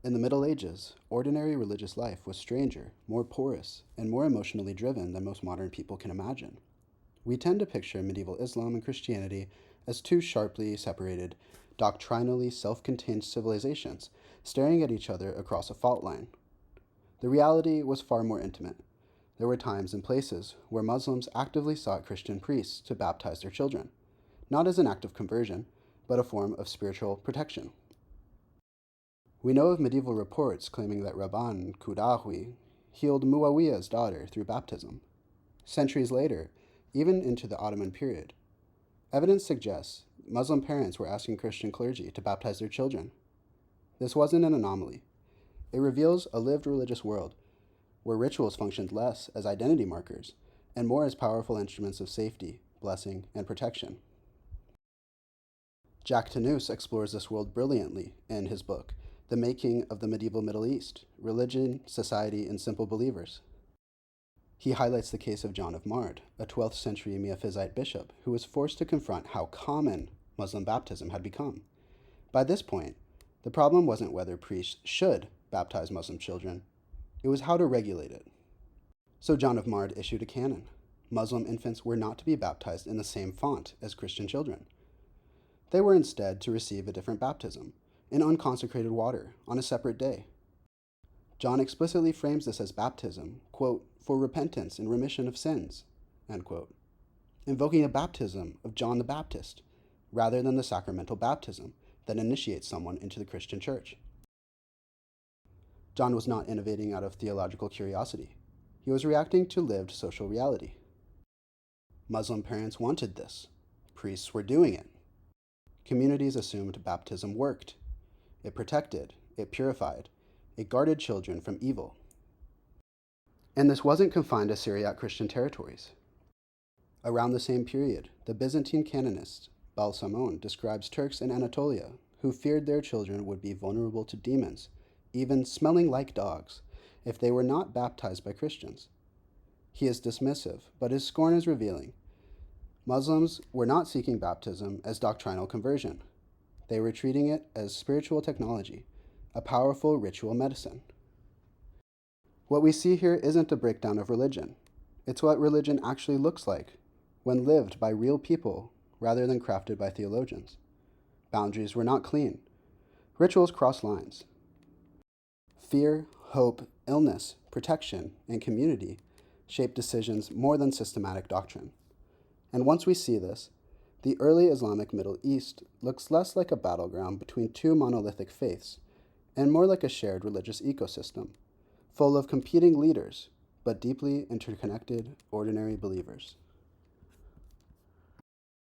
In the Middle Ages, ordinary religious life was stranger, more porous, and more emotionally driven than most modern people can imagine. We tend to picture medieval Islam and Christianity as two sharply separated, doctrinally self contained civilizations staring at each other across a fault line. The reality was far more intimate. There were times and places where Muslims actively sought Christian priests to baptize their children, not as an act of conversion, but a form of spiritual protection. We know of medieval reports claiming that Rabban Kudawi healed Muawiyah's daughter through baptism. Centuries later, even into the Ottoman period, evidence suggests Muslim parents were asking Christian clergy to baptize their children. This wasn't an anomaly. It reveals a lived religious world where rituals functioned less as identity markers and more as powerful instruments of safety, blessing, and protection. Jack Tanous explores this world brilliantly in his book, The Making of the Medieval Middle East: Religion, Society, and Simple Believers. He highlights the case of John of Mard, a 12th century Miaphysite bishop who was forced to confront how common Muslim baptism had become. By this point, the problem wasn't whether priests should baptize Muslim children, it was how to regulate it. So John of Mard issued a canon. Muslim infants were not to be baptized in the same font as Christian children. They were instead to receive a different baptism, in unconsecrated water, on a separate day. John explicitly frames this as baptism, quote, for repentance and remission of sins, end quote, invoking a baptism of John the Baptist, rather than the sacramental baptism that initiates someone into the Christian church. John was not innovating out of theological curiosity. He was reacting to lived social reality. Muslim parents wanted this. Priests were doing it. Communities assumed baptism worked. It protected, it purified, it guarded children from evil. And this wasn't confined to Syriac Christian territories. Around the same period, the Byzantine canonist Balsamon describes Turks in Anatolia who feared their children would be vulnerable to demons, even smelling like dogs, if they were not baptized by Christians. He is dismissive, but his scorn is revealing. Muslims were not seeking baptism as doctrinal conversion. They were treating it as spiritual technology, a powerful ritual medicine. What we see here isn't a breakdown of religion. It's what religion actually looks like when lived by real people rather than crafted by theologians. Boundaries were not clean. Rituals crossed lines. Fear, hope, illness, protection, and community shape decisions more than systematic doctrine. And once we see this, the early Islamic Middle East looks less like a battleground between two monolithic faiths and more like a shared religious ecosystem, full of competing leaders, but deeply interconnected, ordinary believers.